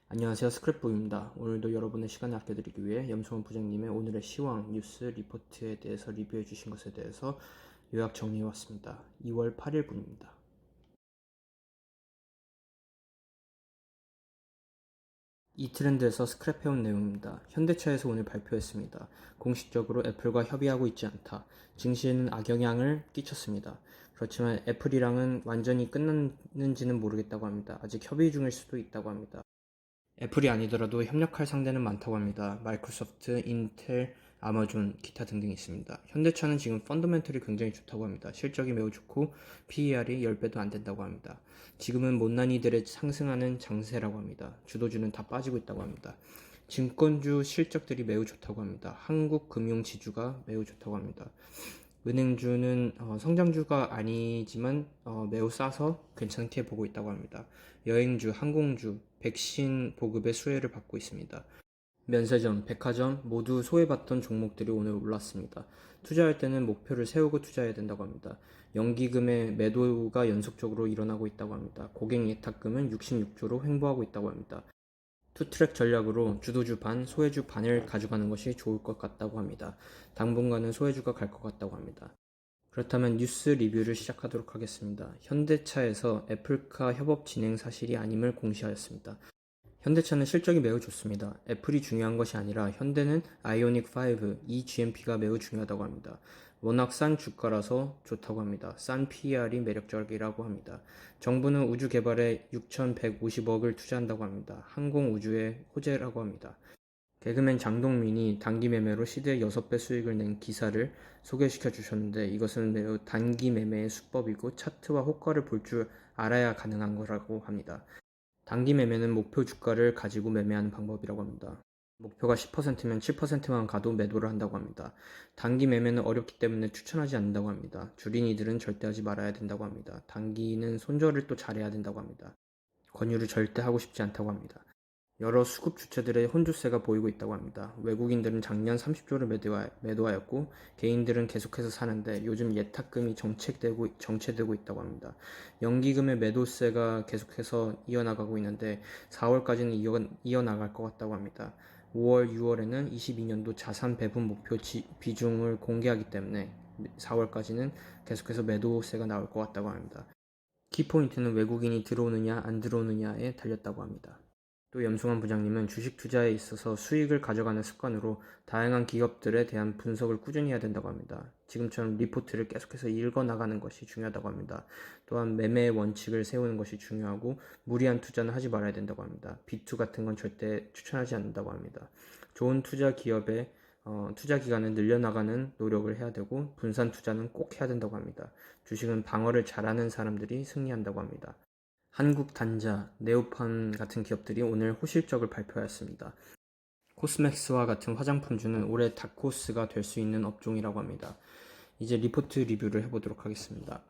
안녕하세요. 스크랩북입니다. 오늘도 여러분의 시간을 아껴드리기 위해 염소원 부장님의 오늘의 시황 뉴스 리포트에 대해서 리뷰해 주신 것에 대해서 요약 정리해 왔습니다. 2월 8일분입니다. 이 트렌드에서 스크랩해온 내용입니다. 현대차에서 오늘 발표했습니다. 공식적으로 애플과 협의하고 있지 않다. 증시에는 악영향을 끼쳤습니다. 그렇지만 애플이랑은 완전히 끝났는지는 모르겠다고 합니다. 아직 협의 중일 수도 있다고 합니다. 애플이 아니더라도 협력할 상대는 많다고 합니다. 마이크로소프트, 인텔, 아마존, 기타 등등 있습니다. 현대차는 지금 펀더멘털이 굉장히 좋다고 합니다. 실적이 매우 좋고 PER이 10배도 안 된다고 합니다. 지금은 못난이들의 상승하는 장세라고 합니다. 주도주는 다 빠지고 있다고 합니다. 증권주 실적들이 매우 좋다고 합니다. 한국 금융지주가 매우 좋다고 합니다. 은행주는 성장주가 아니지만 매우 싸서 괜찮게 보고 있다고 합니다. 여행주, 항공주, 백신 보급의 수혜를 받고 있습니다. 면세점, 백화점 모두 소외받던 종목들이 오늘 올랐습니다. 투자할 때는 목표를 세우고 투자해야 된다고 합니다. 연기금의 매도가 연속적으로 일어나고 있다고 합니다. 고객 예탁금은 66조로 횡보하고 있다고 합니다. 투트랙 전략으로 주도주 반, 소외주 반을 가져가는 것이 좋을 것 같다고 합니다. 당분간은 소외주가 갈 것 같다고 합니다. 그렇다면 뉴스 리뷰를 시작하도록 하겠습니다. 현대차에서 애플카 협업 진행 사실이 아님을 공시하였습니다. 현대차는 실적이 매우 좋습니다. 애플이 중요한 것이 아니라 현대는 아이오닉 5, 이 GMP가 매우 중요하다고 합니다. 워낙 싼 주가라서 좋다고 합니다. 싼 PER이 매력적이라고 합니다. 정부는 우주 개발에 6,150억을 투자한다고 합니다. 항공 우주의 호재라고 합니다. 개그맨 장동민이 단기 매매로 시대 6배 수익을 낸 기사를 소개시켜 주셨는데 이것은 매우 단기 매매의 수법이고 차트와 호가를 볼 줄 알아야 가능한 거라고 합니다. 단기 매매는 목표 주가를 가지고 매매하는 방법이라고 합니다. 목표가 10%면 7%만 가도 매도를 한다고 합니다. 단기 매매는 어렵기 때문에 추천하지 않는다고 합니다. 주린이들은 절대 하지 말아야 된다고 합니다. 단기는 손절을 또 잘해야 된다고 합니다. 권유를 절대 하고 싶지 않다고 합니다. 여러 수급 주체들의 혼조세가 보이고 있다고 합니다. 외국인들은 작년 30조를 매도하였고 개인들은 계속해서 사는데 요즘 예탁금이 정체되고 있다고 합니다. 연기금의 매도세가 계속해서 이어나가고 있는데 4월까지는 이어나갈 것 같다고 합니다. 5월, 6월에는 22년도 자산 배분 목표 비중을 공개하기 때문에 4월까지는 계속해서 매도세가 나올 것 같다고 합니다. 키포인트는 외국인이 들어오느냐 안 들어오느냐에 달렸다고 합니다. 또 염승환 부장님은 주식 투자에 있어서 수익을 가져가는 습관으로 다양한 기업들에 대한 분석을 꾸준히 해야 된다고 합니다. 지금처럼 리포트를 계속해서 읽어나가는 것이 중요하다고 합니다. 또한 매매의 원칙을 세우는 것이 중요하고 무리한 투자는 하지 말아야 된다고 합니다. B2 같은 건 절대 추천하지 않는다고 합니다. 좋은 투자 기업의 투자 기간을 늘려나가는 노력을 해야 되고 분산 투자는 꼭 해야 된다고 합니다. 주식은 방어를 잘하는 사람들이 승리한다고 합니다. 한국단자, 네오판 같은 기업들이 오늘 호실적을 발표하였습니다. 코스맥스와 같은 화장품주는 올해 닥코스가 될 수 있는 업종이라고 합니다. 이제 리포트 리뷰를 해보도록 하겠습니다.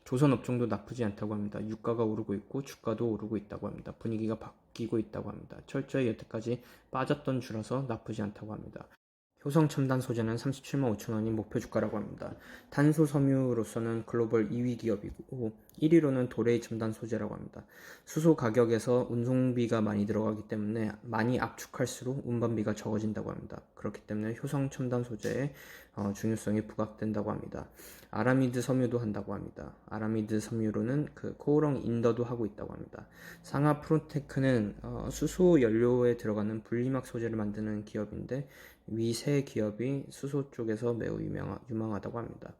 조선 업종도 나쁘지 않다고 합니다. 유가가 오르고 있고 주가도 오르고 있다고 합니다. 분위기가 바뀌고 있다고 합니다. 철저히 여태까지 빠졌던 주라서 나쁘지 않다고 합니다. 효성 첨단 소재는 37만 5천원이 목표 주가라고 합니다. 탄소 섬유로서는 글로벌 2위 기업이고 1위로는 도레이 첨단 소재라고 합니다. 수소 가격에서 운송비가 많이 들어가기 때문에 많이 압축할수록 운반비가 적어진다고 합니다. 그렇기 때문에 효성 첨단 소재의 중요성이 부각된다고 합니다. 아라미드 섬유도 한다고 합니다. 아라미드 섬유로는 코오롱 인더도 하고 있다고 합니다. 상하 프로테크는 수소 연료에 들어가는 분리막 소재를 만드는 기업인데 위 세 기업이 수소 쪽에서 매우 유망하다고 합니다.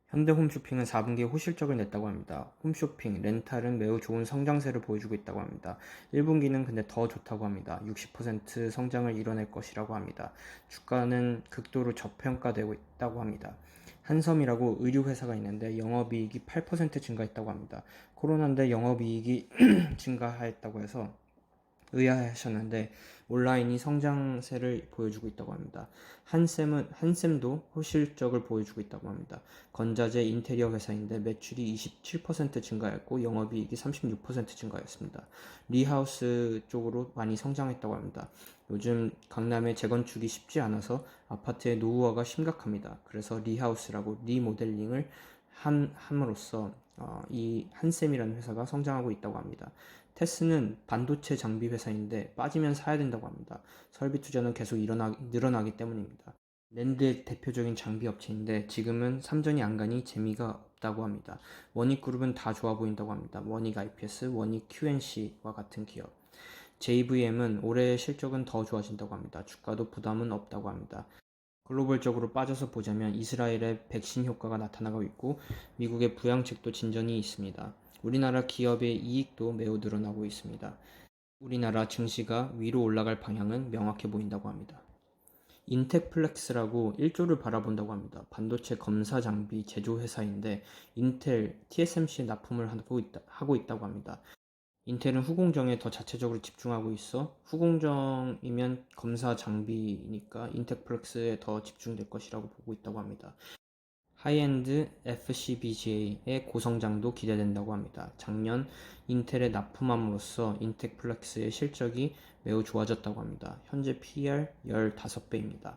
현대홈쇼핑은 4분기에 호실적을 냈다고 합니다. 홈쇼핑, 렌탈은 매우 좋은 성장세를 보여주고 있다고 합니다. 1분기는 근데 더 좋다고 합니다. 60% 성장을 이뤄낼 것이라고 합니다. 주가는 극도로 저평가되고 있다고 합니다. 한섬이라고 의류회사가 있는데 영업이익이 8% 증가했다고 합니다. 코로나인데 영업이익이 증가했다고 해서 의아해하셨는데 온라인이 성장세를 보여주고 있다고 합니다. 한샘도 호실적을 보여주고 있다고 합니다. 건자재 인테리어 회사인데 매출이 27% 증가했고 영업이익이 36% 증가했습니다. 리하우스 쪽으로 많이 성장했다고 합니다. 요즘 강남의 재건축이 쉽지 않아서 아파트의 노후화가 심각합니다. 그래서 리하우스라고 리모델링을 함으로써 이 한샘이라는 회사가 성장하고 있다고 합니다. 테스는 반도체 장비 회사인데 빠지면 사야 된다고 합니다. 설비 투자는 계속 늘어나기 때문입니다. 낸드의 대표적인 장비 업체인데 지금은 삼전이 안 가니 재미가 없다고 합니다. 원익그룹은 다 좋아 보인다고 합니다. 원익 IPS, 원익 QNC와 같은 기업. JVM은 올해 실적은 더 좋아진다고 합니다. 주가도 부담은 없다고 합니다. 글로벌적으로 빠져서 보자면 이스라엘의 백신 효과가 나타나고 있고 미국의 부양책도 진전이 있습니다. 우리나라 기업의 이익도 매우 늘어나고 있습니다. 우리나라 증시가 위로 올라갈 방향은 명확해 보인다고 합니다. 인텍플렉스라고 1조를 바라본다고 합니다. 반도체 검사 장비 제조 회사인데 인텔, TSMC에 납품을 하고 있다고 합니다. 인텔은 후공정에 더 자체적으로 집중하고 있어 후공정이면 검사 장비니까 인텍플렉스에 더 집중될 것이라고 보고 있다고 합니다. 하이엔드 FCBGA의 고성장도 기대된다고 합니다. 작년 인텔에 납품함으로써 인텍플렉스의 실적이 매우 좋아졌다고 합니다. 현재 PER 15배입니다.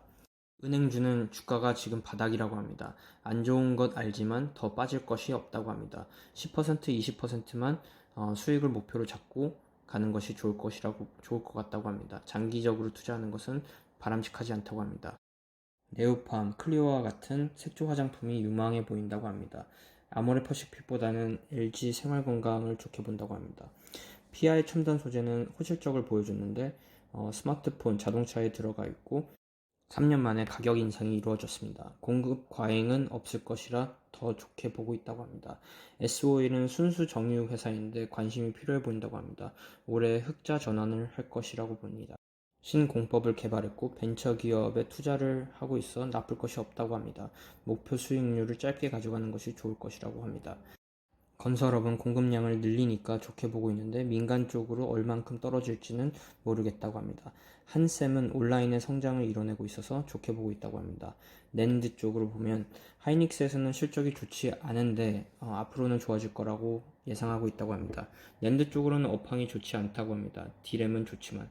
은행주는 주가가 지금 바닥이라고 합니다. 안 좋은 것 알지만 더 빠질 것이 없다고 합니다. 10% 20%만 수익을 목표로 잡고 가는 것이 좋을 것 같다고 합니다. 장기적으로 투자하는 것은 바람직하지 않다고 합니다. 네오팜, 클리오와 같은 색조 화장품이 유망해 보인다고 합니다. 아모레퍼시픽보다는 LG 생활건강을 좋게 본다고 합니다. PI 첨단 소재는 호실적을 보여줬는데 스마트폰, 자동차에 들어가 있고 3년 만에 가격 인상이 이루어졌습니다. 공급 과잉은 없을 것이라 더 좋게 보고 있다고 합니다. SO일은 순수 정유 회사인데 관심이 필요해 보인다고 합니다. 올해 흑자 전환을 할 것이라고 봅니다. 신공법을 개발했고 벤처기업에 투자를 하고 있어 나쁠 것이 없다고 합니다. 목표 수익률을 짧게 가져가는 것이 좋을 것이라고 합니다. 건설업은 공급량을 늘리니까 좋게 보고 있는데 민간 쪽으로 얼만큼 떨어질지는 모르겠다고 합니다. 한샘은 온라인의 성장을 이뤄내고 있어서 좋게 보고 있다고 합니다. 낸드 쪽으로 보면 하이닉스에서는 실적이 좋지 않은데 앞으로는 좋아질 거라고 예상하고 있다고 합니다. 낸드 쪽으로는 업황이 좋지 않다고 합니다. 디램은 좋지만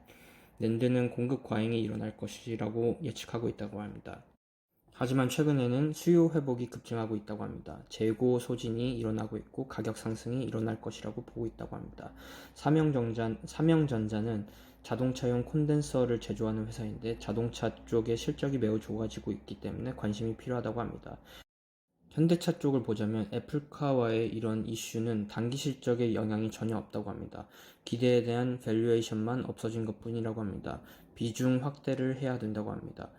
낸드는 공급 과잉이 일어날 것이라고 예측하고 있다고 합니다. 하지만 최근에는 수요 회복이 급증하고 있다고 합니다. 재고 소진이 일어나고 있고 가격 상승이 일어날 것이라고 보고 있다고 합니다. 삼형전자는 자동차용 콘덴서를 제조하는 회사인데 자동차 쪽의 실적이 매우 좋아지고 있기 때문에 관심이 필요하다고 합니다. 현대차 쪽을 보자면 애플카와의 이런 이슈는 단기 실적에 영향이 전혀 없다고 합니다. 기대에 대한 밸류에이션만 없어진 것뿐이라고 합니다. 비중 확대를 해야 된다고 합니다.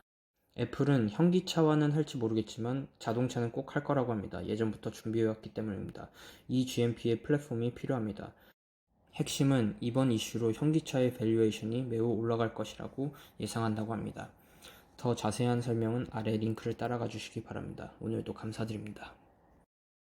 애플은 현기차와는 할지 모르겠지만 자동차는 꼭 할 거라고 합니다. 예전부터 준비해왔기 때문입니다. 이 GMP의 플랫폼이 필요합니다. 핵심은 이번 이슈로 현기차의 밸류에이션이 매우 올라갈 것이라고 예상한다고 합니다. 더 자세한 설명은 아래 링크를 따라가 주시기 바랍니다. 오늘도 감사드립니다.